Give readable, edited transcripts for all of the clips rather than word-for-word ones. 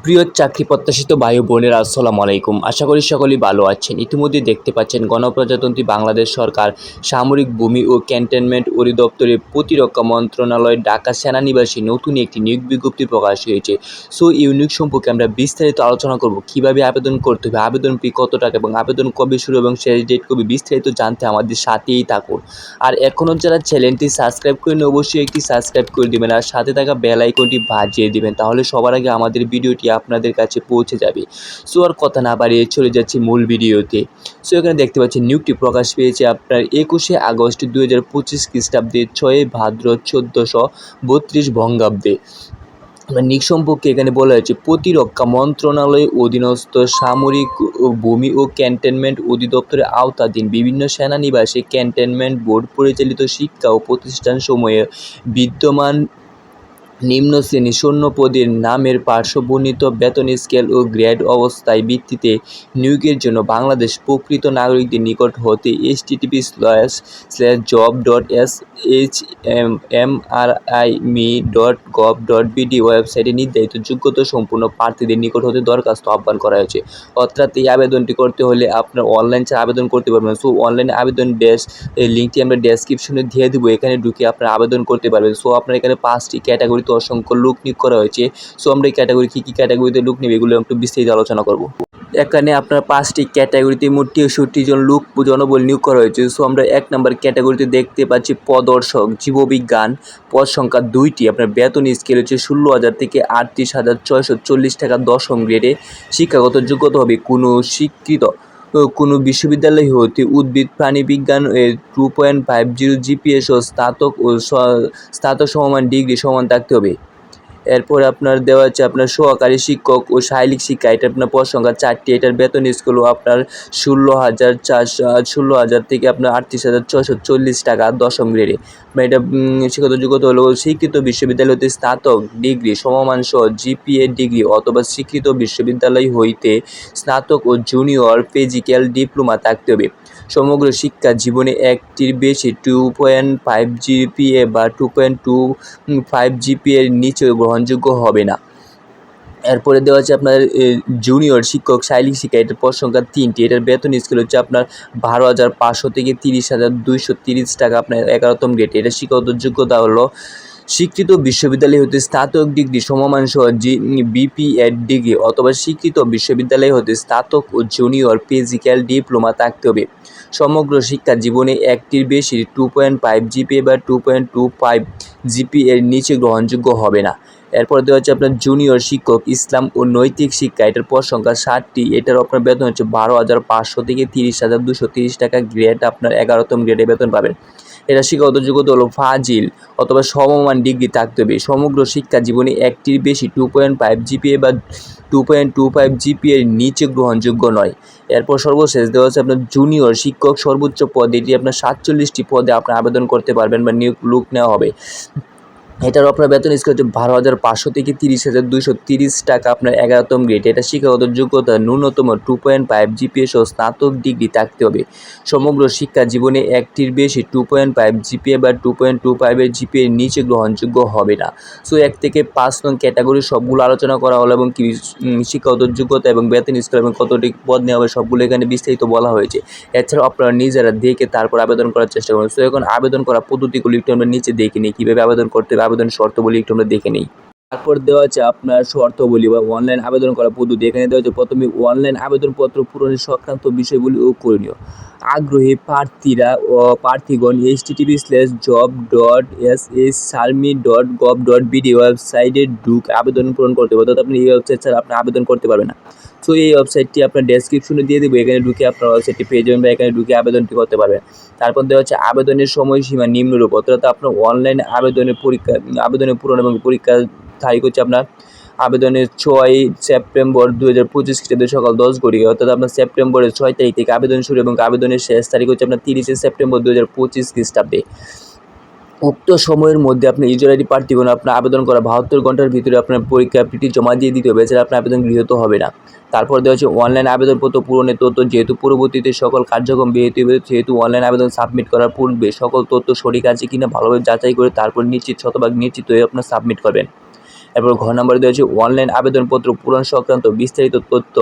প্রিয় চাকরি প্রত্যাশিত ভাই ও বোনেরা আসসালামু আলাইকুম। আশা করি সকলেই ভালো আছেন। ইতিমধ্যে দেখতে পাচ্ছেন গণপ্রজাতন্ত্রী বাংলাদেশ সরকার সামরিক ভূমি ও ক্যান্টনমেন্ট অধিদপ্তরের প্রতিরক্ষা মন্ত্রণালয় ঢাকা সেনানিবাসে নতুন একটি নিয়োগ বিজ্ঞপ্তি প্রকাশ হয়েছে। সো এই নিয়োগ সম্পর্কে আমরা বিস্তারিত আলোচনা করব, কিভাবে আবেদন করতে হবে, আবেদন ফি কত টাকা এবং আবেদন কবে শুরু এবং শেষ ডেট কবে, বিস্তারিত জানতে আমাদের সাথেই থাকুন। আর এখনও যারা চ্যানেলটি সাবস্ক্রাইব করেন অবশ্যই একটি সাবস্ক্রাইব করে দেবেন আর সাথে থাকা বেল আইকনটি বাজিয়ে দেবেন, তাহলে সবার আগে আমাদের ভিডিওটি আপনাদের কাছে পৌঁছে যাবে। সো আর কথা না বাড়িয়ে চলে যাচ্ছি মূল ভিডিওতে। সো এখানে দেখতে পাচ্ছি নিয়োগটি প্রকাশ পেয়েছে আপনার 21শে আগস্ট 2025 খ্রিস্টাব্দে 6 ভাদ্র 1432 বঙ্গাব্দে। নিয়োগ সম্পর্কে এখানে বলা হয়েছে প্রতিরক্ষা মন্ত্রণালয় অধীনস্থ সামরিক ভূমি ও ক্যান্টনমেন্ট অধিদপ্তরের আওতাধীন বিভিন্ন সেনানিবাসে ক্যান্টনমেন্ট বোর্ড পরিচালিত শিক্ষা ও প্রতিষ্ঠানসমূহে বিদ্যমান নিম্ন শ্রেণী শূন্য পদের নামের পার্শ্ববর্ণিত বেতন স্কেল ও গ্রেড অবস্থায় ভিত্তিতে নিয়োগের জন্য বাংলাদেশ প্রকৃত নাগরিকদের নিকট হতে http://job.shmrimi.gov.bd ওয়েবসাইটে নির্ধারিত যোগ্যতা সম্পূর্ণ প্রার্থীদের নিকট হতে দরখাস্ত আহ্বান করা হয়েছে। অর্থাৎ এই আবেদনটি করতে হলে আপনার অনলাইন ছাড়া আবেদন করতে পারবেন। সো অনলাইনে আবেদন এই লিঙ্কটি আমরা ডেসক্রিপশনে দিয়ে দেবো, এখানে ঢুকে আপনারা আবেদন করতে পারবেন। সো আপনার এখানে 5টি ক্যাটাগরিতে অসংখ্য লোক নিয়োগ করা হয়েছে। সো আমরা এই ক্যাটাগরি কী ক্যাটাগরিতে লোক নেবে এগুলো একটু বিস্তারিত আলোচনা করব। এখানে আপনার 5টি ক্যাটাগরিতে মোট 63 জন লোক জনবল নিয়োগ করা হয়েছে। সো আমরা 1 নম্বর ক্যাটাগরিতে দেখতে পাচ্ছি প্রদর্শক জীববিজ্ঞান, পদ সংখ্যা 2টি। আপনার বেতন স্কেল হচ্ছে 16,000 থেকে 38,640 টাকা 10ম গ্রেডে। শিক্ষাগত যোগ্যতা হবে কোনো বিশ্ববিদ্যালয় হতে উদ্ভিদ প্রাণীবিজ্ঞান 2.50 জিপিএ সহ স্নাতক সমমান ডিগ্রি সমান থাকতে হবে। এরপর আপনার দেওয়া আছে আপনার সহকারী শিক্ষক ও শারীরিক শিক্ষা, এটা আপনার পদ সংখ্যা 4টি। এটার বেতন স্কেল আপনার 16,000 থেকে আপনার 38,640 টাকা 10ম গ্রেডে। এটা শিক্ষাগত যোগ্যতা হলো স্বীকৃত বিশ্ববিদ্যালয় হতে স্নাতক ডিগ্রি সমমান সহ জিপিএ ডিগ্রি অথবা স্বীকৃত বিশ্ববিদ্যালয় হইতে স্নাতক ও জুনিয়র ফিজিক্যাল ডিপ্লোমা থাকতে হবে। সমগ্র শিক্ষা জীবনে একটির বেশি 2.5 জিপিএ বা 2.25 জিপিএর নিচে গ্রহণযোগ্য হবে না। এরপরে দেওয়া আছে আপনার জুনিয়র শিক্ষক শারীরিক শিক্ষা, এটার পদ সংখ্যা 3টি। এটার বেতন স্কেল হচ্ছে আপনার 12,500 থেকে 30,230 টাকা আপনার 11তম গ্রেড। এটা শিক্ষাগত যোগ্যতা হলো স্বীকৃত বিশ্ববিদ্যালয় হতে স্নাতক ডিগ্রি সমমান সহ বিপিএড ডিগ্রি অথবা স্বীকৃত বিশ্ববিদ্যালয় হতে স্নাতক ও জুনিয়র ফিজিক্যাল ডিপ্লোমা থাকতে হবে। সমগ্র শিক্ষা জীবনে একটির বেশি 2.5 জিপিএ বা 2.25 জিপিএর নিচে গ্রহণযোগ্য হবে না। এরপর দেওয়া হচ্ছে আপনার জুনিয়র শিক্ষক ইসলাম ও নৈতিক শিক্ষা, এটার পদ সংখ্যা 60টি। এটার আপনার বেতন হচ্ছে 12,500 থেকে 30,230 টাকা গ্রেড, আপনার 11তম গ্রেডে বেতন পাবেন। এটা শিক্ষাগত যোগ্যতা হলো ফাজিল অথবা সমমান ডিগ্রি থাকতে হবে। সমগ্র শিক্ষা জীবনে একটির বেশি 2.5 জিপিএ বা 2.25 জিপিএর নিচে গ্রহণযোগ্য নয়। এরপর সর্বশেষ দেওয়া হচ্ছে আপনার জুনিয়র শিক্ষক সর্বোচ্চ পদ, এটি আপনার 47টি পদে আপনার আবেদন করতে পারবেন বা নিয়োগ লোক নেওয়া হবে। এটার আপনার বেতন স্কেল হচ্ছে 12,500 থেকে 30,230 টাকা আপনার 11তম গ্রেড। এটা শিক্ষাগত যোগ্যতা ন্যূনতম 2.5 জিপিএ সহ স্নাতক ডিগ্রি থাকতে হবে। সমগ্র শিক্ষা জীবনে একটির বেশি 2.5 জিপিএ বা 2.25 জিপিএর নিচে গ্রহণযোগ্য হবে না। সো 1 থেকে 5 নং ক্যাটাগরি সবগুলো আলোচনা করা হলো এবং কি শিক্ষাগত যোগ্যতা এবং বেতন স্কেল এবং কতটি পদ নেওয়া হবে সবগুলো এখানে বিস্তারিত বলা হয়েছে। এছাড়াও আপনারা নিজেরা দেখে তারপর আবেদন করার চেষ্টা করুন। সো এখন আবেদন করার পদ্ধতিগুলো একটু আমরা নিচে দেখে নিই, কীভাবে আবেদন করতে হবে, আবেদন শর্তাবলী একটু আমরা দেখে নিই। তারপর দেওয়া আছে আপনার শর্তাবলী বা অনলাইন আবেদন করার পদ্ধতি। এখানে দেওয়া আছে প্রথমে অনলাইন আবেদনপত্র পূরণের সংক্রান্ত বিষয়গুলি ও করণীয়। আগ্রহী প্রার্থীগণ http://job.shmrimi.gov.bd ওয়েবসাইটে ঢুকে আবেদন পূরণ করতে হবে। অর্থাৎ আপনি এই ওয়েবসাইট ছাড়া আপনি আবেদন করতে পারবেন না। সো এই ওয়েবসাইটটি আপনার ডেসক্রিপশনে দিয়ে দেবো, এখানে ঢুকে আপনার ওয়েবসাইটটি পেয়ে যাবেন বা এখানে ঢুকে আবেদনটি করতে পারবেন। তারপর দেওয়া হচ্ছে আবেদনের সময়সীমা নিম্নরূপ। অর্থাৎ আপনার অনলাইনে আবেদনের পূরণ এবং পরীক্ষার তারিখ হচ্ছে আপনার আবেদনের 6 সেপ্টেম্বর 2025 খ্রিস্টাব্দে সকাল 10 ঘটিকা। অর্থাৎ আপনার সেপ্টেম্বরের 6 তারিখ থেকে আবেদন শুরু এবং আবেদনের শেষ তারিখ হচ্ছে আপনার 30 সেপ্টেম্বর 2025 খ্রিস্টাব্দে। উক্ত সময়ের মধ্যে আপনি ইউজার আইডি প্রার্থীগণ আপনার আবেদন করা 72 ঘন্টার ভিতরে আপনার পরীক্ষা ফিটি জমা দিয়ে দিতে হবে, এছাড়া আপনার আবেদন গৃহীত হবে না। তারপর দেওয়া হচ্ছে অনলাইন আবেদনপত্র পূরণের তথ্য। যেহেতু পরবর্তীতে সকল কার্যক্রম ব্যাহত হবে, সেহেতু অনলাইন আবেদন সাবমিট করার পূর্বে সকল তথ্য সঠিক আছে কিনা ভালোভাবে যাচাই করে তারপর শতভাগ নিশ্চিত হয়ে আপনার সাবমিট করবেন। এরপর ঘ নম্বরে দেওয়া হচ্ছে অনলাইন আবেদনপত্র পূরণ সংক্রান্ত বিস্তারিত তথ্য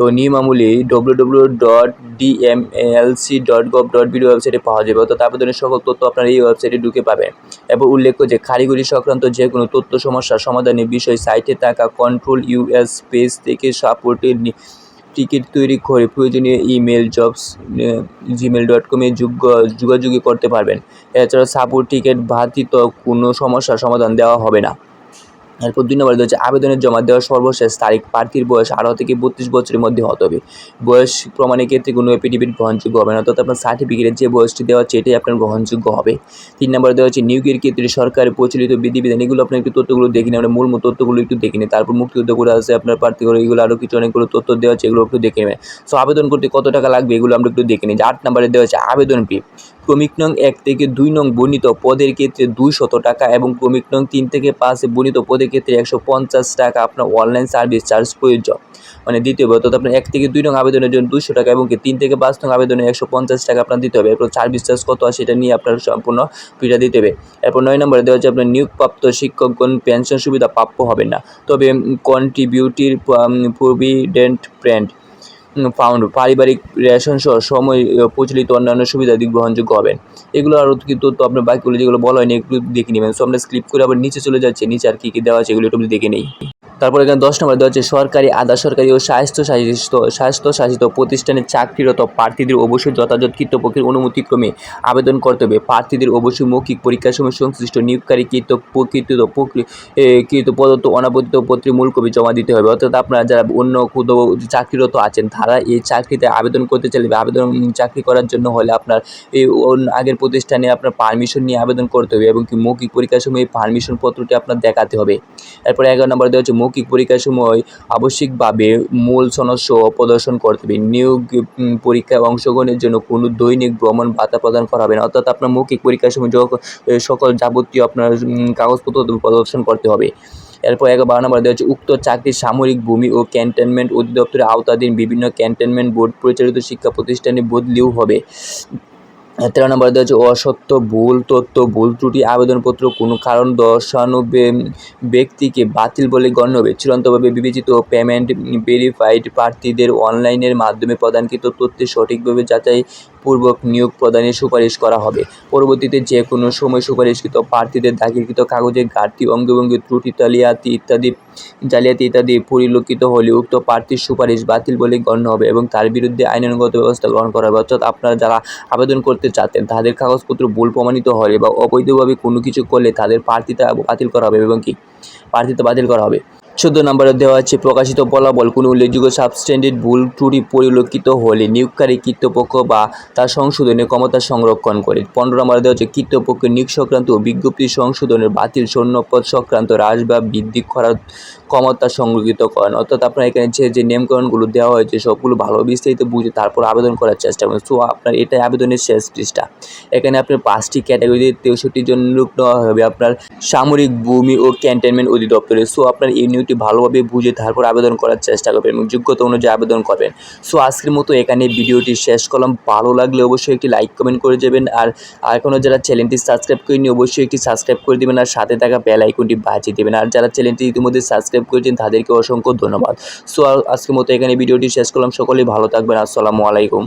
ও নিয়মাবলী www.dmlc.gov.bd ওয়েবসাইটে পাওয়া যাবে, অর্থাৎ আবেদনের সকল তথ্য আপনারা এই ওয়েবসাইটে ঢুকে পাবেন। এরপর উল্লেখ্য যে কারিগরি সংক্রান্ত যে কোনো তথ্য সমস্যা সমাধানের বিষয় সাইটে থাকা কন্ট্রোল ইউএস পেজ থেকে সাপোর্টের টিকিট তৈরি করে প্রয়োজনীয় ইমেল jobs@gmail.com-এ যোগাযোগ করতে পারবেন। এছাড়া সাপোর্ট টিকিট ব্যতীত কোনো সমস্যার সমাধান দেওয়া হবে না। এরপর 2 নম্বরে হচ্ছে আবেদনের জমা দেওয়ার সর্বশেষ তারিখ প্রার্থীর বয়স 18 থেকে 32 বছরের মধ্যে হতে হবে। বয়স প্রমাণের ক্ষেত্রে কোনো এফিডেভিট গ্রহণযোগ্য হবে না, অর্থাৎ আপনার সার্টিফিকেটের যে বয়সটি দেওয়া হচ্ছে এটাই আপনার গ্রহণযোগ্য হবে। 3 নম্বরে দেওয়া হচ্ছে নিয়োগের ক্ষেত্রে সরকারের প্রচলিত বিধিবিধান, এগুলো আপনার একটু তথ্যগুলো দেখে নিন, আমরা মূল তথ্যগুলো একটু দেখে নিই। তারপর মুক্তিযুদ্ধ করে আছে আপনার প্রার্থী করে, এগুলো আরও কিছু অনেকগুলো তথ্য দেওয়া আছে, এগুলো একটু দেখে নেবেন। সো আবেদন করতে কত টাকা লাগবে এগুলো আমরা একটু দেখে নিই। 8 নম্বরে দেওয়া হচ্ছে আবেদন ফি। ক্রমিক নং 1 থেকে 2 নং বর্ণিত পদের ক্ষেত্রে 200 টাকা এবং ক্রমিক নং 3 থেকে 5 বর্ণিত পদের ক্ষেত্রে 150 টাকা আপনার অনলাইন সার্ভিস চার্জ প্রযোজ্য, মানে দিতে হবে। অর্থাৎ আপনার 1 থেকে 2 নং আবেদনের জন্য 200 টাকা এবং 3 থেকে 5 নং আবেদনে 150 টাকা আপনার দিতে হবে। এরপর সার্ভিস চার্জ কত আছে সেটা নিয়ে আপনার সম্পূর্ণ ফিটা দিতে হবে। এরপর 9 নম্বরে দেওয়া হচ্ছে আপনার নিয়োগপ্রাপ্ত শিক্ষকগণ পেনশন সুবিধা প্রাপ্য হবেন না, তবে কন্ট্রিবিউটিভ প্রভিডেন্ট ফান্ড, পারিবারিক রেশন সহ সময় প্রচলিত অন্যান্য সুবিধাদি গ্রহণযোগ্য হবেন। এগুলো আরও কিন্তু তো আপনার বাকিগুলো যেগুলো বলা হয়নি একটু দেখে নেবেন। সো আমরা স্ক্রিপ করে আবার নিচে চলে যাচ্ছি, নিচে আর কী কী দেওয়া আছে এগুলো একটু দেখে নেই। তারপর এখানে 10 নম্বর দেওয়া হচ্ছে সরকারি, আধা সরকারি ও স্বায়ত্তশাসিত প্রতিষ্ঠানে চাকরিরত প্রার্থীদের অবশ্যই যথাযথ কর্তৃপক্ষের অনুমতিক্রমে আবেদন করতে হবে। প্রার্থীদের অবশ্যই মৌখিক পরীক্ষার সময় সংশ্লিষ্ট নিয়োগকারী কৃত প্রদত্ত অনাবদিত পত্রে মূল কপি জমা দিতে হবে। অর্থাৎ আপনারা যারা অন্য কোথাও চাকরিরত আছেন তারা এই চাকরিতে আবেদন করতে চাইলে চাকরি করার জন্য হলে আপনার এই আগের প্রতিষ্ঠানে আপনার পারমিশন নিয়ে আবেদন করতে হবে এবং কি মৌখিক পরীক্ষার সময় এই পারমিশন পত্রটি আপনার দেখাতে হবে। এরপর 11 নম্বর দেওয়া হচ্ছে মৌখিক পরীক্ষার সময় আবশ্যিকভাবে মূল সনদ সহ প্রদর্শন করতে হবে। নিয়োগ পরীক্ষায় অংশগ্রহণের জন্য কোনো দৈনিক ভ্রমণ ভাতা প্রদান করা হবে না, অর্থাৎ আপনার মৌখিক পরীক্ষার সময় সকল যাবতীয় আপনার কাগজপত্র প্রদর্শন করতে হবে। এরপর 12 নম্বর দেওয়া হচ্ছে উক্ত চাকরির সামরিক ভূমি ও ক্যান্টনমেন্ট অধিদপ্তরের আওতাধীন বিভিন্ন ক্যান্টনমেন্ট বোর্ড পরিচালিত শিক্ষা প্রতিষ্ঠানে বদলিও হবে। 13 নম্বর দেওয়া হচ্ছে অসত্য, ভুল তথ্য, ভুল ত্রুটি আবেদনপত্র কোনো কারণ দর্শানো ব্যক্তিকে বাতিল বলে গণ্য হবে। চূড়ান্তভাবে বিবেচিত পেমেন্ট ভেরিফাইড প্রার্থীদের অনলাইনের মাধ্যমে প্রদানকৃত তথ্যের সঠিকভাবে যাচাইপূর্বক নিয়োগ প্রদানের সুপারিশ করা হবে। পরবর্তীতে যে কোনো সময় সুপারিশকৃত প্রার্থীদের দাখিলকৃত কাগজের ঘাটতি, অঙ্গভঙ্গি ত্রুটি, জালিয়াতি ইত্যাদি পরিলক্ষিত হলে উক্ত প্রার্থীর সুপারিশ বাতিল বলে গণ্য হবে এবং তার বিরুদ্ধে আইনানুগত ব্যবস্থা গ্রহণ করা হবে। অর্থাৎ আপনারা যারা আবেদন করতে চাচ্ছেন তাদের কাগজপত্র ভুল প্রমাণিত হলে বা অবৈধভাবে কোনো কিছু করলে তাদের প্রার্থিতা বাতিল করা হবে এবং প্রার্থিতা বাতিল করা হবে। 14 নম্বরে দেওয়া আছে প্রকাশিত ফলাফল কোনো উল্লেখযোগ্য সাবস্ট্যান্ডার্ড ভুল ত্রুটি পরিলক্ষিত হলে নিয়োগকারী কর্তৃপক্ষ বা তার সংশোধনের ক্ষমতা সংরক্ষণ করে। 15 নম্বরে দেওয়া হচ্ছে কর্তৃপক্ষের নিয়োগ সংক্রান্ত বিজ্ঞপ্তি সংশোধনের, বাতিল, শূন্যপদ সংক্রান্ত হ্রাস বা বৃদ্ধি করার ক্ষমতা সংরক্ষিত করেন। অর্থাৎ আপনার এখানে যে নিয়মকানুনগুলো দেওয়া হয়েছে সবগুলো ভালো বিস্তারিত বুঝে তারপর আবেদন করার চেষ্টা করুন। সো আপনার এটাই আবেদনের শেষ পৃষ্ঠা। এখানে আপনার 5টি ক্যাটাগরিতে 63 জন লোক নেওয়া হবে আপনার সামরিক ভূমি ও ক্যান্টনমেন্ট অধিদপ্তরে। সো আপনার এই নিয়োগটি ভালোভাবে বুঝে তারপর আবেদন করার চেষ্টা করবেন এবং যোগ্যতা অনুযায়ী আবেদন করবেন। সো আজকের মতো এখানে ভিডিওটি শেষ করলাম। ভালো লাগলে অবশ্যই একটি লাইক কমেন্ট করে যাবেন, আর এখনও যারা চ্যানেলটি সাবস্ক্রাইব করেনি অবশ্যই একটি সাবস্ক্রাইব করে দেবেন আর সাথে থাকা বেল আইকনটি বাজিয়ে দেবেন। আর যারা চ্যানেলটি ইতিমধ্যে সাবস্ক্রাইব করেছেন তাদেরকে অসংখ্য ধন্যবাদ। সো আজকের মতো এখানে ভিডিওটি শেষ করলাম। সকলেই ভালো থাকবেন। আসসালামু আলাইকুম।